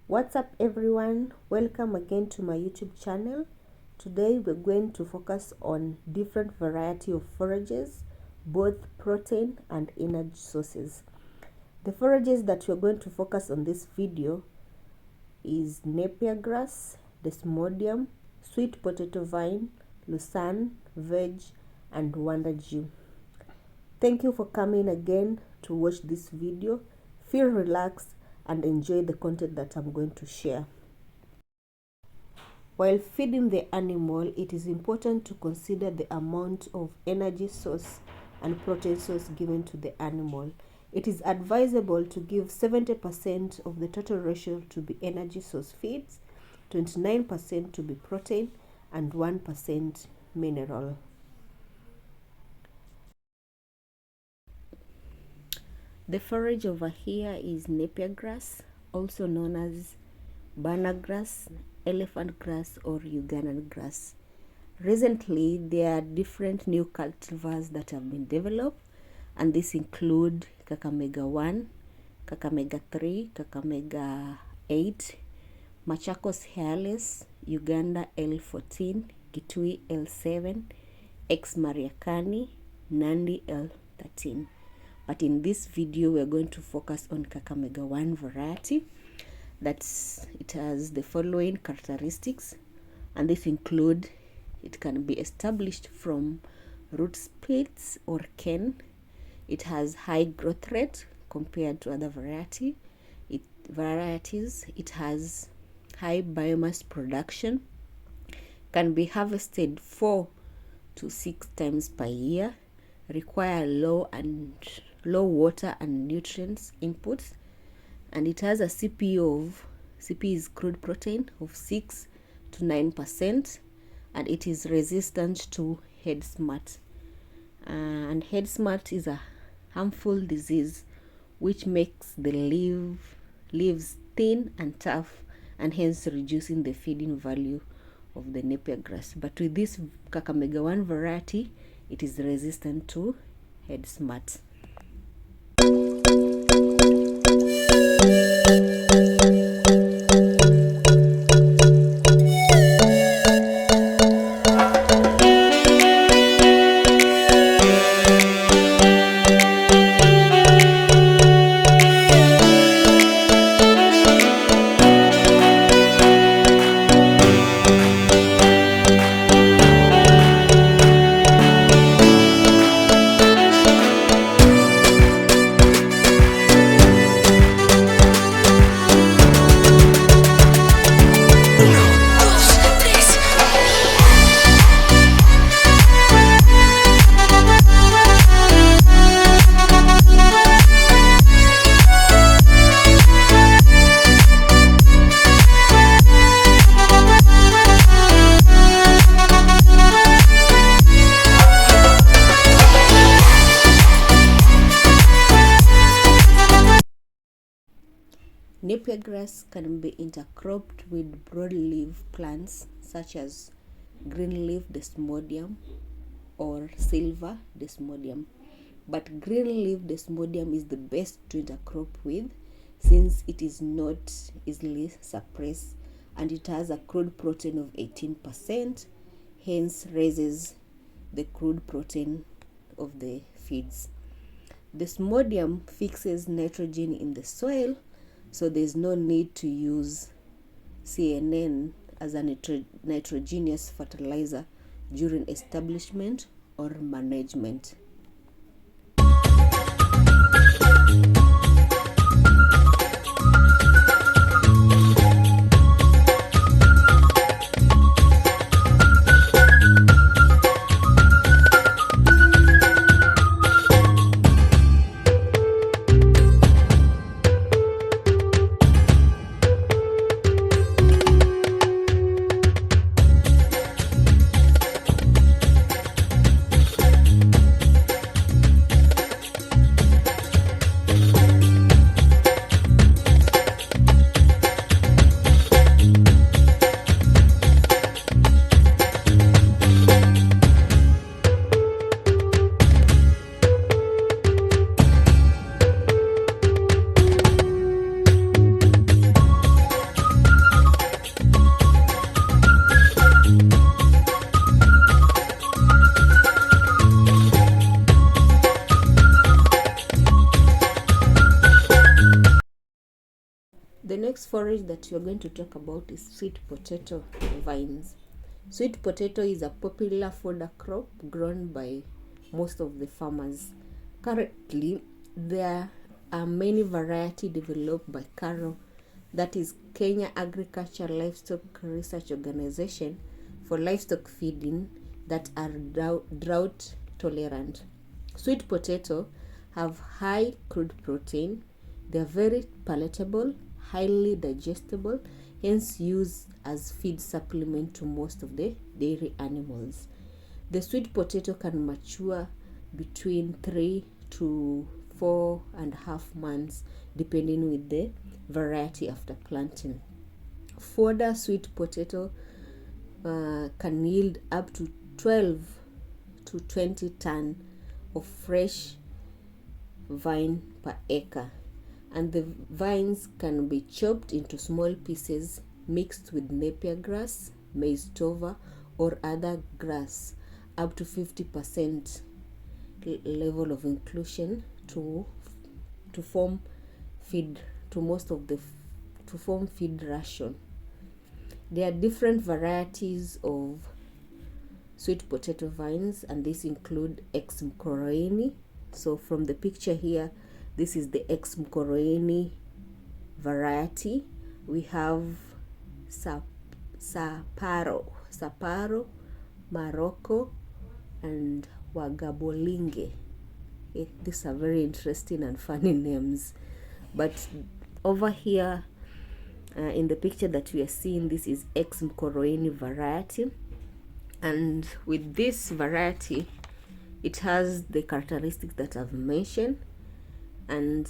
What's up everyone, welcome again to my YouTube channel. Today we're going to focus on different variety of forages, both protein and energy sources. The forages that we're going to focus on this video is Napier grass, desmodium, sweet potato vine, Lucerne, vetch and wonder Jew. Thank you for coming again to watch this video. Feel relaxed and enjoy the content that I'm going to share. While feeding the animal, it is important to consider the amount of energy source and protein source given to the animal. It is advisable to give 70% of the total ratio to be energy source feeds, 29% to be protein, and 1% mineral. The forage over here is Napier grass, also known as banana grass, elephant grass or Ugandan grass. Recently, there are different new cultivars that have been developed, and these include Kakamega 1, Kakamega 3, Kakamega 8, Machakos hairless, Uganda L14, Kitui L7, X Mariakani, Nandi L13. But in this video, we're going to focus on Kakamega 1 variety. It has the following characteristics, and these include: it can be established from root splits or cane. It has high growth rate compared to other varieties. It has high biomass production, can be harvested 4 to 6 times per year, require low water and nutrients inputs, and it has a CP is crude protein of 6 to 9%, and it is resistant to head smut. And head smut is a harmful disease which makes the leaves thin and tough, and hence reducing the feeding value of the Napier grass. But with this Kakamega 1 variety, it is resistant to head smut. Napier grass can be intercropped with broadleaf plants such as greenleaf desmodium or silver desmodium. But greenleaf desmodium is the best to intercrop with, since it is not easily suppressed and it has a crude protein of 18%, hence raises the crude protein of the feeds. Desmodium fixes nitrogen in the soil, so there's no need to use CNN as a nitrogenous fertilizer during establishment or management. The next forage that we are going to talk about is sweet potato vines. Sweet potato is a popular fodder crop grown by most of the farmers. Currently, there are many varieties developed by CARO, that is Kenya Agriculture Livestock Research Organization, for livestock feeding that are drought tolerant. Sweet potato have high crude protein. They are very palatable, highly digestible, hence used as feed supplement to most of the dairy animals. The sweet potato can mature between 3 to 4.5 months depending with the variety after planting. Fodder sweet potato can yield up to 12 to 20 ton of fresh vine per acre, and the vines can be chopped into small pieces mixed with Napier grass, maize clover, or other grass up to 50% level of inclusion to form feed ration. There are different varieties of sweet potato vines, and these include X Mkoroeni. So from the picture here, this is the X Mkoroeni variety. We have Saparo, Morocco, and Wagabolinge. These are very interesting and funny names. But over here in the picture that we are seeing, this is X Mkoroeni variety. And with this variety, it has the characteristics that I've mentioned. And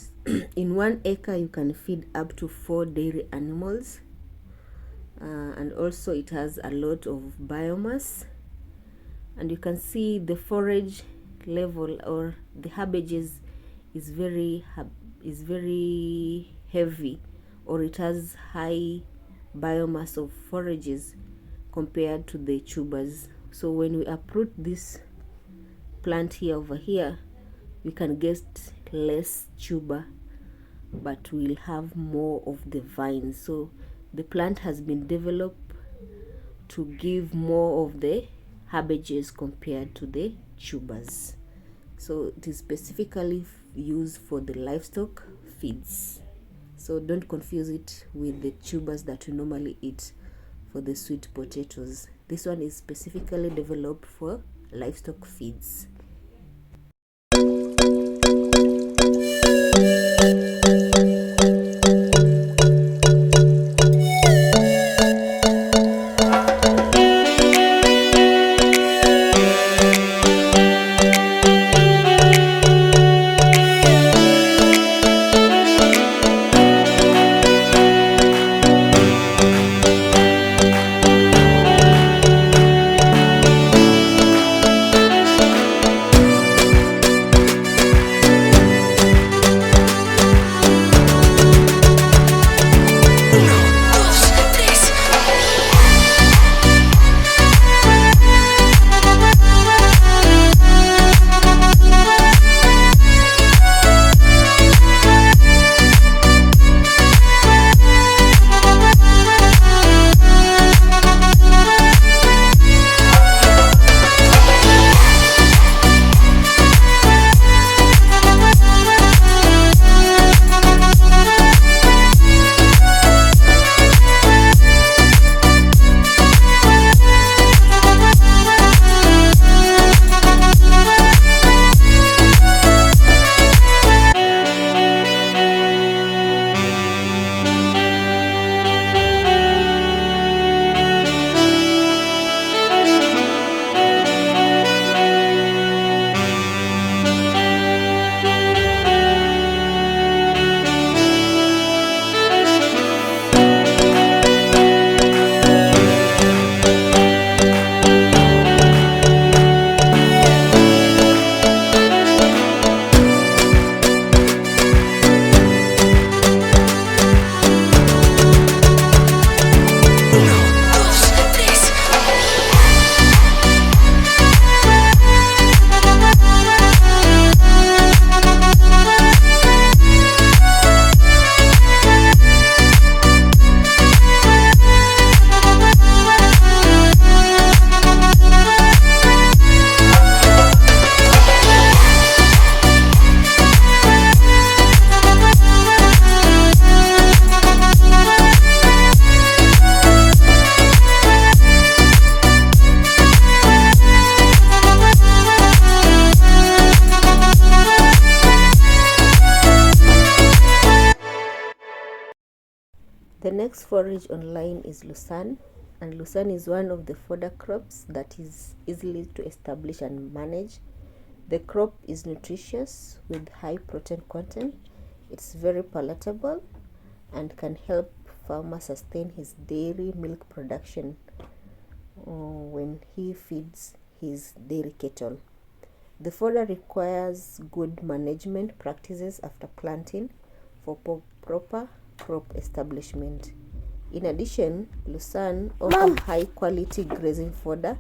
in 1 acre, you can feed up to 4 dairy animals. And also it has a lot of biomass. And you can see the forage level or the herbages is very heavy, or it has high biomass of forages compared to the tubers. So when we uproot this plant here over here, we can get less tuber, but we'll have more of the vines. So the plant has been developed to give more of the herbages compared to the tubers. So it is specifically used for the livestock feeds. So don't confuse it with the tubers that we normally eat for the sweet potatoes. This one is specifically developed for livestock feeds. next forage on line is Lucerne, and Lucerne is one of the fodder crops that is easily to establish and manage. The crop is nutritious with high protein content. It's very palatable and can help farmer sustain his dairy milk production when he feeds his dairy cattle. The fodder requires good management practices after planting for proper crop establishment. In addition, Lucerne offers high quality grazing fodder.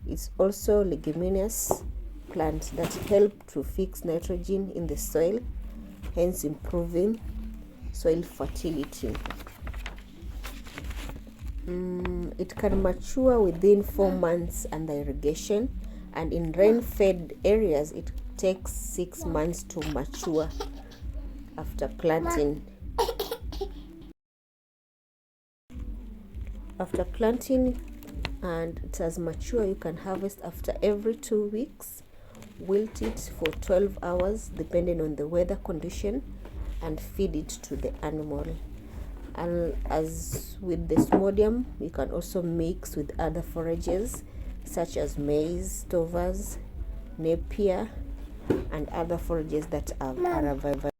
It's also leguminous plant that help to fix nitrogen in the soil, hence improving soil fertility. It can mature within 4 months under irrigation, and in rain-fed areas it takes 6 months to mature after planting. After planting and it has matured, you can harvest after every 2 weeks. Wilt it for 12 hours depending on the weather condition and feed it to the animal. And as with desmodium, you can also mix with other forages such as maize, stovers, Napier, and other forages that are available.